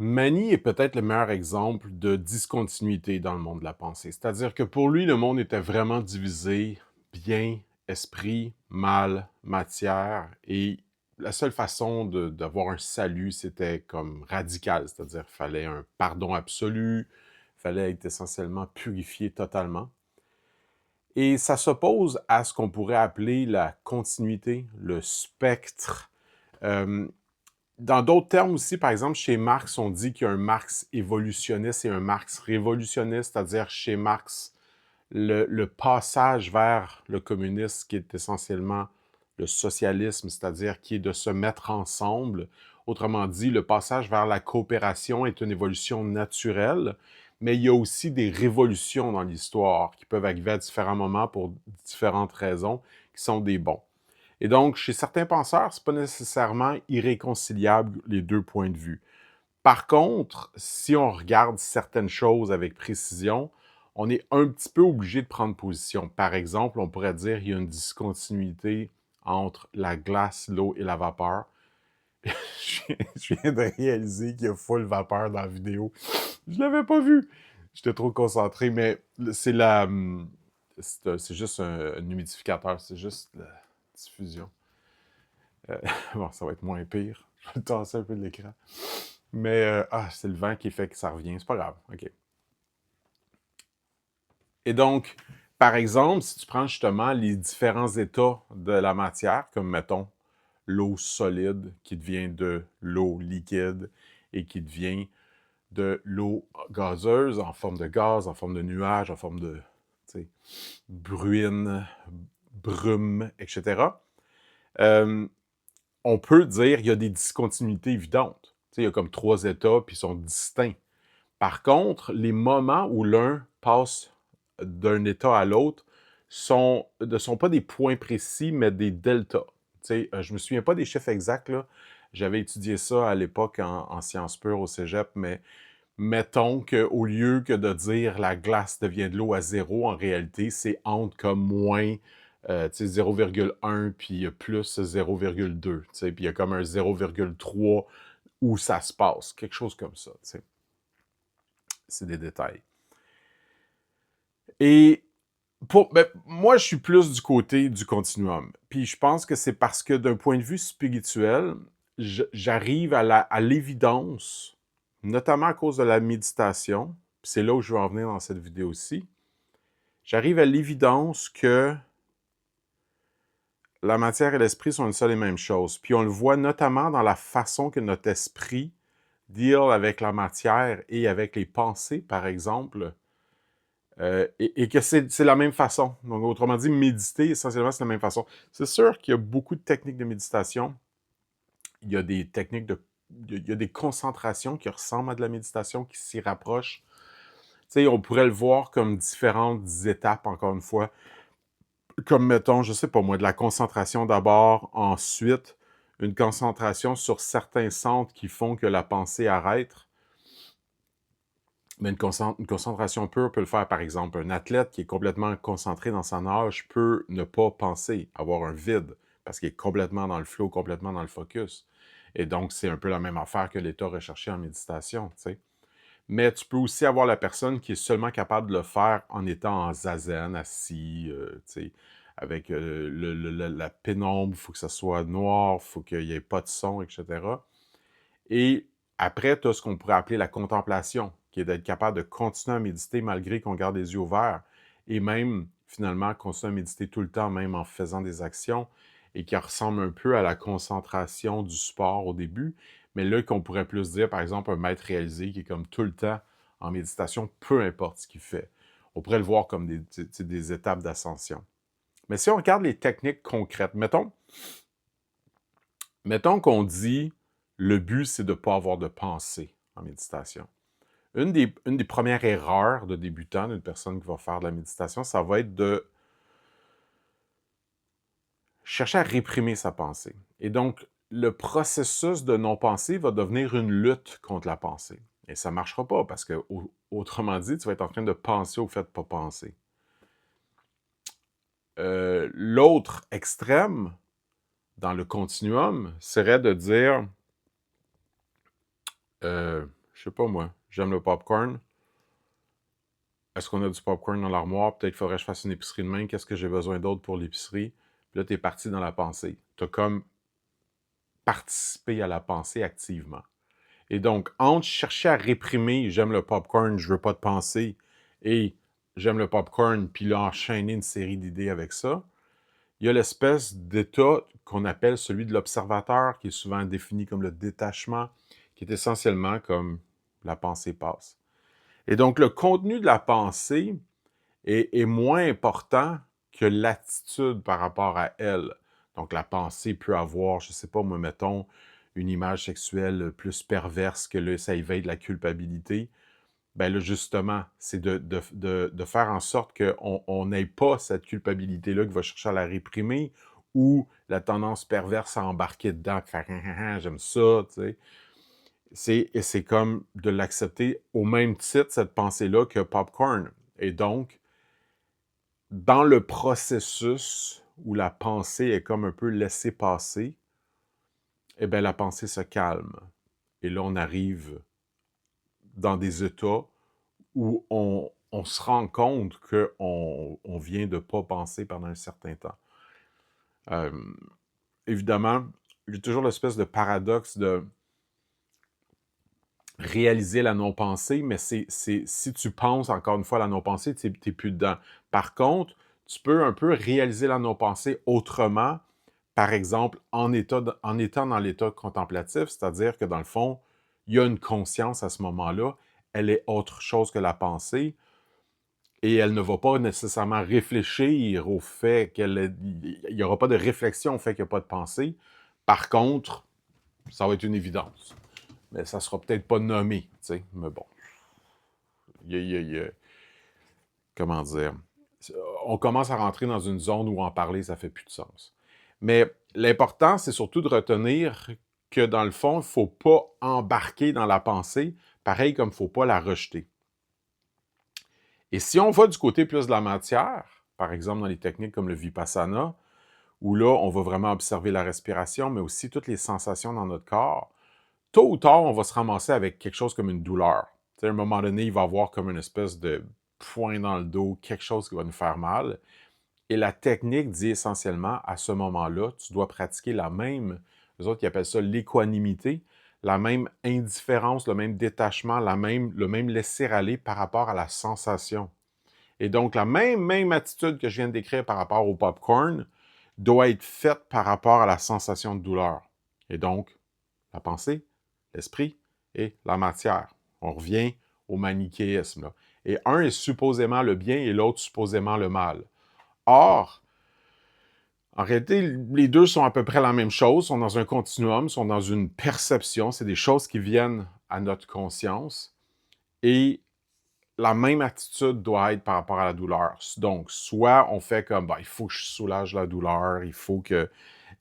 Manny est peut-être le meilleur exemple de discontinuité dans le monde de la pensée. C'est-à-dire que pour lui, le monde était vraiment divisé, bien, esprit, mal, matière, et la seule façon d'avoir un salut, c'était comme radical, c'est-à-dire qu'il fallait un pardon absolu, il fallait être essentiellement purifié totalement. Et ça s'oppose à ce qu'on pourrait appeler la continuité, le spectre. Euh, Dans d'autres termes aussi, par exemple, chez Marx, on dit qu'il y a un Marx évolutionniste et un Marx révolutionniste, c'est-à-dire chez Marx, le passage vers le communisme, qui est essentiellement le socialisme, c'est-à-dire qui est de se mettre ensemble. Autrement dit, le passage vers la coopération est une évolution naturelle, mais il y a aussi des révolutions dans l'histoire qui peuvent arriver à différents moments pour différentes raisons, qui sont des bons. Et donc, chez certains penseurs, c'est pas nécessairement irréconciliable les deux points de vue. Par contre, si on regarde certaines choses avec précision, on est un petit peu obligé de prendre position. Par exemple, on pourrait dire qu'il y a une discontinuité entre la glace, l'eau et la vapeur. Je viens de réaliser qu'il y a full vapeur dans la vidéo. Je l'avais pas vu. J'étais trop concentré, mais c'est la... C'est juste un humidificateur, c'est juste la diffusion. Bon, ça va être moins pire. Je vais le tasser un peu de l'écran. Mais, c'est le vent qui fait que ça revient. C'est pas grave. OK. Et donc, par exemple, si tu prends justement les différents états de la matière, comme mettons l'eau solide qui devient de l'eau liquide et qui devient de l'eau gazeuse en forme de gaz, en forme de nuage, en forme de bruine, brume, etc. Euh, on peut dire qu'il y a des discontinuités évidentes. Il y a comme trois états, puis ils sont distincts. Par contre, les moments où l'un passe d'un état à l'autre ne sont pas des points précis, mais des deltas. Je ne me souviens pas des chiffres exacts, là. J'avais étudié ça à l'époque en sciences pures au cégep, mais mettons qu'au lieu que de dire la glace devient de l'eau à zéro, en réalité, c'est entre comme moins 0,1 puis plus 0,2. Puis il y a comme un 0,3 où ça se passe. Quelque chose comme ça. T'sais. C'est des détails. Et moi, je suis plus du côté du continuum. Puis je pense que c'est parce que d'un point de vue spirituel, j'arrive à l'évidence, notamment à cause de la méditation, puis c'est là où je veux en venir dans cette vidéo-ci, j'arrive à l'évidence que la matière et l'esprit sont une seule et même chose. Puis on le voit notamment dans la façon que notre esprit deal avec la matière et avec les pensées, par exemple, et que c'est la même façon. Donc, autrement dit, méditer, essentiellement, c'est la même façon. C'est sûr qu'il y a beaucoup de techniques de méditation. Il y a des techniques il y a des concentrations qui ressemblent à de la méditation, qui s'y rapprochent. Tu sais, on pourrait le voir comme différentes étapes, encore une fois. Comme, mettons, je sais pas moi, de la concentration d'abord, ensuite, une concentration sur certains centres qui font que la pensée arrête. Mais une concentration pure peut le faire, par exemple. Un athlète qui est complètement concentré dans sa nage peut ne pas penser, avoir un vide, parce qu'il est complètement dans le flow, complètement dans le focus. Et donc, c'est un peu la même affaire que l'état recherché en méditation, tu sais. Mais tu peux aussi avoir la personne qui est seulement capable de le faire en étant en zazen, assis, tu sais, avec la pénombre, il faut que ça soit noir, il faut qu'il n'y ait pas de son, etc. Et après, tu as ce qu'on pourrait appeler la contemplation, qui est d'être capable de continuer à méditer malgré qu'on garde les yeux ouverts, et même, finalement, continuer à méditer tout le temps, même en faisant des actions, et qui ressemble un peu à la concentration du sport au début, mais là, qu'on pourrait plus dire, par exemple, un maître réalisé qui est comme tout le temps en méditation, peu importe ce qu'il fait. On pourrait le voir comme des étapes d'ascension. Mais si on regarde les techniques concrètes, mettons qu'on dit le but, c'est de ne pas avoir de pensée en méditation. Une des premières erreurs de débutant d'une personne qui va faire de la méditation, ça va être de chercher à réprimer sa pensée. Et donc, le processus de non-pensée va devenir une lutte contre la pensée. Et ça ne marchera pas parce que, autrement dit, tu vas être en train de penser au fait de ne pas penser. L'autre extrême, dans le continuum, serait de dire je sais pas moi, j'aime le popcorn. Est-ce qu'on a du popcorn dans l'armoire? Peut-être qu'il faudrait que je fasse une épicerie demain. Qu'est-ce que j'ai besoin d'autre pour l'épicerie? Puis là, tu es parti dans la pensée. Tu as comme participé à la pensée activement. Et donc, entre chercher à réprimer j'aime le popcorn, je veux pas de pensée, et j'aime le popcorn, puis là, enchaîner une série d'idées avec ça, il y a l'espèce d'état qu'on appelle celui de l'observateur, qui est souvent défini comme le détachement, qui est essentiellement comme la pensée passe. Et donc, le contenu de la pensée est moins important que l'attitude par rapport à elle. Donc, la pensée peut avoir, je ne sais pas, moi, mettons, une image sexuelle plus perverse que là, ça éveille de la culpabilité. Ben là, justement, c'est de faire en sorte qu'on n'ait pas cette culpabilité-là qui va chercher à la réprimer ou la tendance perverse à embarquer dedans, faire « j'aime ça », tu sais. C'est comme de l'accepter au même titre, cette pensée-là, que popcorn. Et donc, dans le processus où la pensée est comme un peu laissée passer, eh bien, la pensée se calme. Et là, on arrive dans des états où on se rend compte qu'on vient de ne pas penser pendant un certain temps. Euh, Évidemment, il y a toujours l'espèce de paradoxe de réaliser la non-pensée, mais si tu penses, encore une fois, à la non-pensée, tu n'es plus dedans. Par contre, tu peux un peu réaliser la non-pensée autrement, par exemple, en étant dans l'état contemplatif, c'est-à-dire que dans le fond, il y a une conscience à ce moment-là, elle est autre chose que la pensée, et elle ne va pas nécessairement réfléchir au fait il n'y aura pas de réflexion au fait qu'il n'y a pas de pensée. Par contre, ça va être une évidence. Mais ça ne sera peut-être pas nommé, tu sais. Mais bon, comment dire? On commence à rentrer dans une zone où en parler, ça fait plus de sens. Mais l'important, c'est surtout de retenir que dans le fond, il ne faut pas embarquer dans la pensée, pareil comme il ne faut pas la rejeter. Et si on va du côté plus de la matière, par exemple dans les techniques comme le Vipassana, où là, on va vraiment observer la respiration, mais aussi toutes les sensations dans notre corps, tôt ou tard, on va se ramasser avec quelque chose comme une douleur. Tu sais, à un moment donné, il va y avoir comme une espèce de point dans le dos, quelque chose qui va nous faire mal. Et la technique dit essentiellement, à ce moment-là, tu dois pratiquer la même, les autres qui appellent ça l'équanimité, la même indifférence, le même détachement, le même laisser-aller par rapport à la sensation. Et donc, la même attitude que je viens de décrire par rapport au popcorn doit être faite par rapport à la sensation de douleur. Et donc, la pensée, l'esprit et la matière. On revient au manichéisme, là. Et un est supposément le bien et l'autre supposément le mal. Or, en réalité, les deux sont à peu près la même chose, sont dans un continuum, sont dans une perception, c'est des choses qui viennent à notre conscience. Et la même attitude doit être par rapport à la douleur. Donc, soit on fait comme, il faut que je soulage la douleur, il faut que,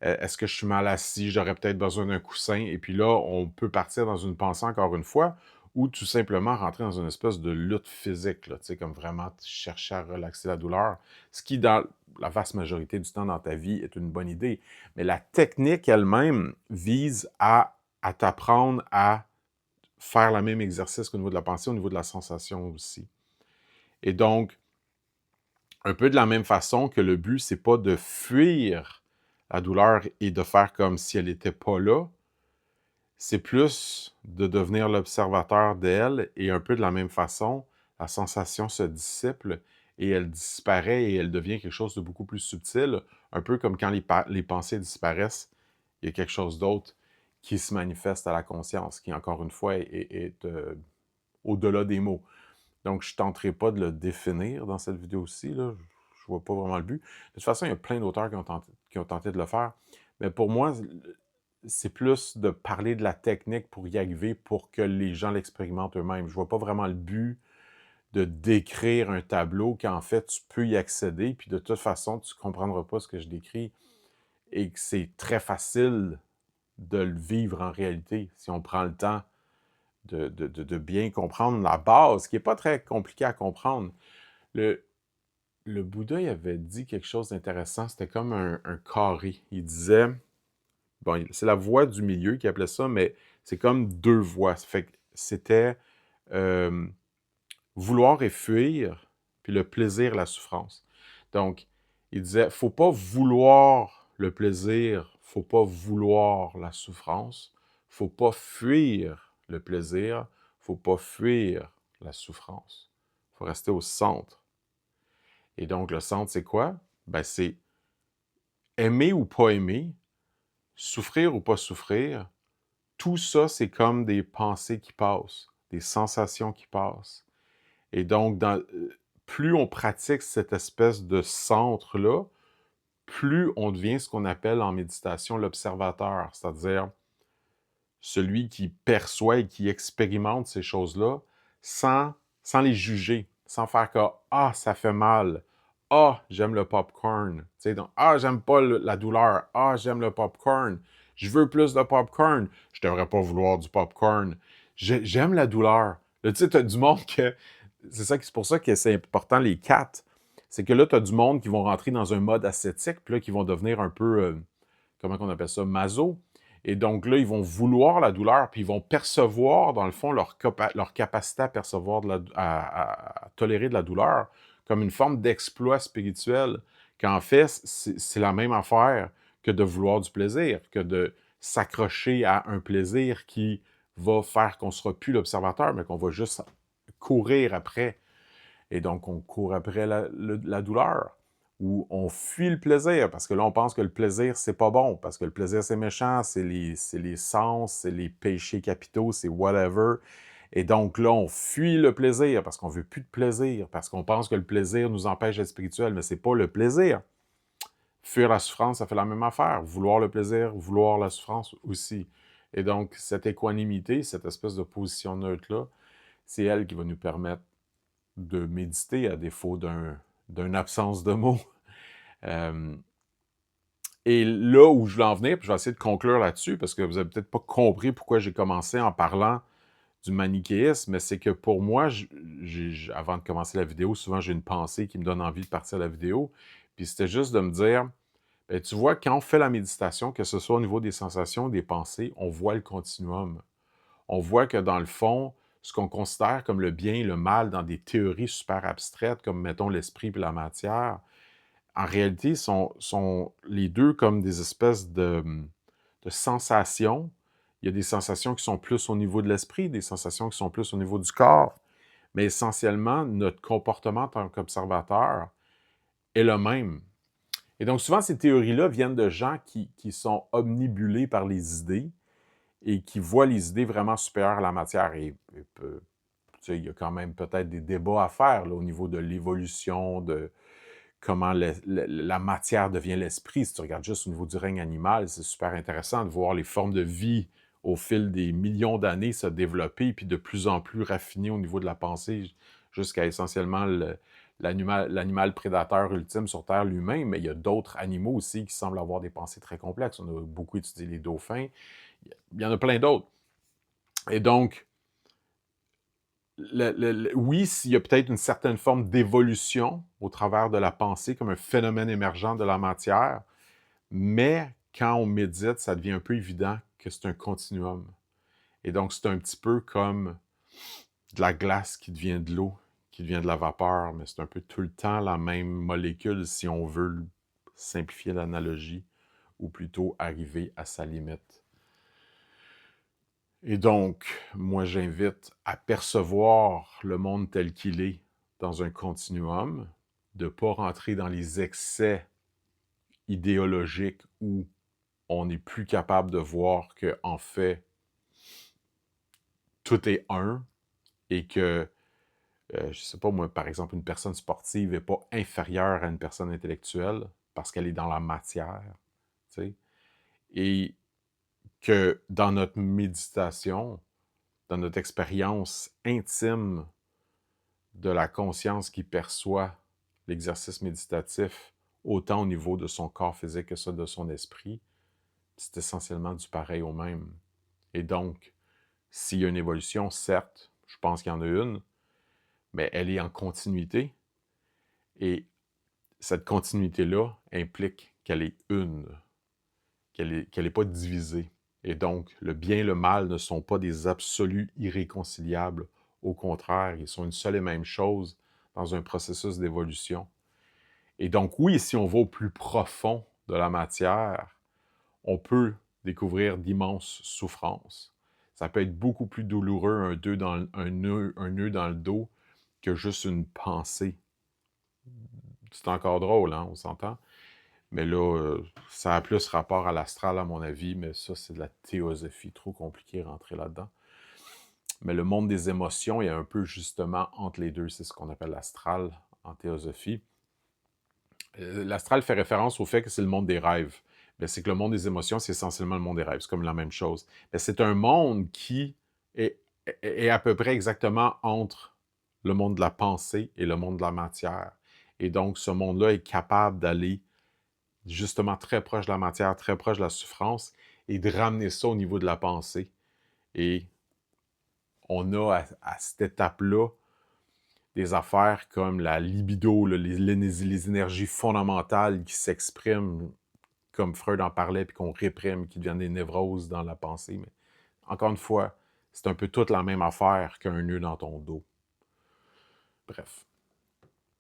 est-ce que je suis mal assis, j'aurais peut-être besoin d'un coussin, et puis là, on peut partir dans une pensée encore une fois, ou tout simplement rentrer dans une espèce de lutte physique, là, tu sais, comme vraiment chercher à relaxer la douleur, ce qui, dans la vaste majorité du temps dans ta vie, est une bonne idée. Mais la technique elle-même vise à t'apprendre à faire le même exercice qu'au niveau de la pensée, au niveau de la sensation aussi. Et donc, un peu de la même façon que le but, c'est pas de fuir la douleur et de faire comme si elle n'était pas là, c'est plus de devenir l'observateur d'elle et un peu de la même façon, la sensation se dissipe et elle disparaît et elle devient quelque chose de beaucoup plus subtil, un peu comme quand les pensées disparaissent, il y a quelque chose d'autre qui se manifeste à la conscience, qui encore une fois est au-delà des mots. Donc, je ne tenterai pas de le définir dans cette vidéo-ci, là. Je vois pas vraiment le but. De toute façon, il y a plein d'auteurs qui ont tenté de le faire. Mais pour moi, c'est plus de parler de la technique pour y arriver, pour que les gens l'expérimentent eux-mêmes. Je vois pas vraiment le but de décrire un tableau qu'en fait, tu peux y accéder, puis de toute façon, tu ne comprendras pas ce que je décris et que c'est très facile de le vivre en réalité si on prend le temps de bien comprendre la base, qui n'est pas très compliqué à comprendre. Le, le Bouddha, il avait dit quelque chose d'intéressant, c'était comme un carré. Il disait, bon, c'est la voie du milieu qui appelait ça, mais c'est comme deux voies. Ça fait que c'était vouloir et fuir, puis le plaisir, la souffrance. Donc, il disait, faut pas vouloir le plaisir, faut pas vouloir la souffrance, faut pas fuir le plaisir, faut pas fuir la souffrance. Faut rester au centre. Et donc, le centre, c'est quoi? Ben, c'est aimer ou pas aimer, souffrir ou pas souffrir. Tout ça, c'est comme des pensées qui passent, des sensations qui passent. Et donc, plus on pratique cette espèce de centre-là, plus on devient ce qu'on appelle en méditation l'observateur, c'est-à-dire celui qui perçoit et qui expérimente ces choses-là sans les juger, sans faire que « Ah, ça fait mal. Ah, j'aime le popcorn. » Tu sais, donc « Ah, j'aime pas la douleur. Ah, j'aime le popcorn. Je veux plus de popcorn. Je devrais pas vouloir du popcorn. J'aime la douleur. » Là, tu sais, t'as du monde que... C'est pour ça que c'est important, les quatre. C'est que là, tu as du monde qui vont rentrer dans un mode ascétique, puis là, qui vont devenir un peu, comment on appelle ça, maso. Et donc là, ils vont vouloir la douleur, puis ils vont percevoir, dans le fond, leur capacité à percevoir, à tolérer de la douleur, comme une forme d'exploit spirituel, qu'en fait, c'est la même affaire que de vouloir du plaisir, que de s'accrocher à un plaisir qui va faire qu'on ne sera plus l'observateur, mais qu'on va juste courir après. Et donc, on court après la douleur, ou on fuit le plaisir, parce que là, on pense que le plaisir, c'est pas bon, parce que le plaisir, c'est méchant, c'est les sens, c'est les péchés capitaux, c'est whatever. Et donc là, on fuit le plaisir, parce qu'on veut plus de plaisir, parce qu'on pense que le plaisir nous empêche d'être spirituel, mais c'est pas le plaisir. Fuir la souffrance, ça fait la même affaire. Vouloir le plaisir, vouloir la souffrance aussi. Et donc, cette équanimité, cette espèce de position neutre-là, c'est elle qui va nous permettre de méditer à défaut d'une absence de mots. Et là où je veux en venir, puis je vais essayer de conclure là-dessus, parce que vous n'avez peut-être pas compris pourquoi j'ai commencé en parlant du manichéisme, mais c'est que pour moi, avant de commencer la vidéo, souvent j'ai une pensée qui me donne envie de partir la vidéo, puis c'était juste de me dire, ben, tu vois, quand on fait la méditation, que ce soit au niveau des sensations, des pensées, on voit le continuum. On voit que dans le fond, ce qu'on considère comme le bien et le mal dans des théories super abstraites, comme mettons l'esprit et la matière, en réalité, sont les deux comme des espèces de sensations. Il y a des sensations qui sont plus au niveau de l'esprit, des sensations qui sont plus au niveau du corps, mais essentiellement, notre comportement en tant qu'observateur est le même. Et donc, souvent, ces théories-là viennent de gens qui sont omnibulés par les idées et qui voient les idées vraiment supérieures à la matière. Tu sais, il y a quand même peut-être des débats à faire là, au niveau de l'évolution, de comment la matière devient l'esprit. Si tu regardes juste au niveau du règne animal, c'est super intéressant de voir les formes de vie au fil des millions d'années se développer, puis de plus en plus raffiner au niveau de la pensée, jusqu'à essentiellement l'animal prédateur ultime sur Terre, l'humain, mais il y a d'autres animaux aussi qui semblent avoir des pensées très complexes. On a beaucoup étudié les dauphins. Il y en a plein d'autres. Et donc, oui, il y a peut-être une certaine forme d'évolution au travers de la pensée, comme un phénomène émergent de la matière, mais quand on médite, ça devient un peu évident que c'est un continuum. Et donc, c'est un petit peu comme de la glace qui devient de l'eau, qui devient de la vapeur, mais c'est un peu tout le temps la même molécule si on veut simplifier l'analogie, ou plutôt arriver à sa limite. Et donc, moi, j'invite à percevoir le monde tel qu'il est dans un continuum, de ne pas rentrer dans les excès idéologiques où on n'est plus capable de voir que, en fait, tout est un et que, je ne sais pas moi, par exemple, une personne sportive n'est pas inférieure à une personne intellectuelle parce qu'elle est dans la matière, tu sais, et que dans notre méditation, dans notre expérience intime de la conscience qui perçoit l'exercice méditatif, autant au niveau de son corps physique que ça de son esprit, c'est essentiellement du pareil au même. Et donc, s'il y a une évolution, certes, je pense qu'il y en a une, mais elle est en continuité. Et cette continuité-là implique qu'elle est une, qu'elle est pas divisée. Et donc, le bien et le mal ne sont pas des absolus irréconciliables. Au contraire, ils sont une seule et même chose dans un processus d'évolution. Et donc, oui, si on va au plus profond de la matière, on peut découvrir d'immenses souffrances. Ça peut être beaucoup plus douloureux un nœud dans le dos que juste une pensée. C'est encore drôle, hein, on s'entend? Mais là, ça a plus rapport à l'astral, à mon avis, mais ça, c'est de la théosophie. Trop compliqué de rentrer là-dedans. Mais le monde des émotions est un peu justement entre les deux. C'est ce qu'on appelle l'astral en théosophie. L'astral fait référence au fait que c'est le monde des rêves. C'est que le monde des émotions, c'est essentiellement le monde des rêves. C'est comme la même chose. C'est un monde qui est à peu près exactement entre le monde de la pensée et le monde de la matière. Et donc, ce monde-là est capable d'aller justement très proche de la matière, très proche de la souffrance, et de ramener ça au niveau de la pensée. Et on a à cette étape-là des affaires comme la libido, là, les énergies fondamentales qui s'expriment, comme Freud en parlait, puis qu'on réprime, qui deviennent des névroses dans la pensée. Mais encore une fois, c'est un peu toute la même affaire qu'un nœud dans ton dos. Bref.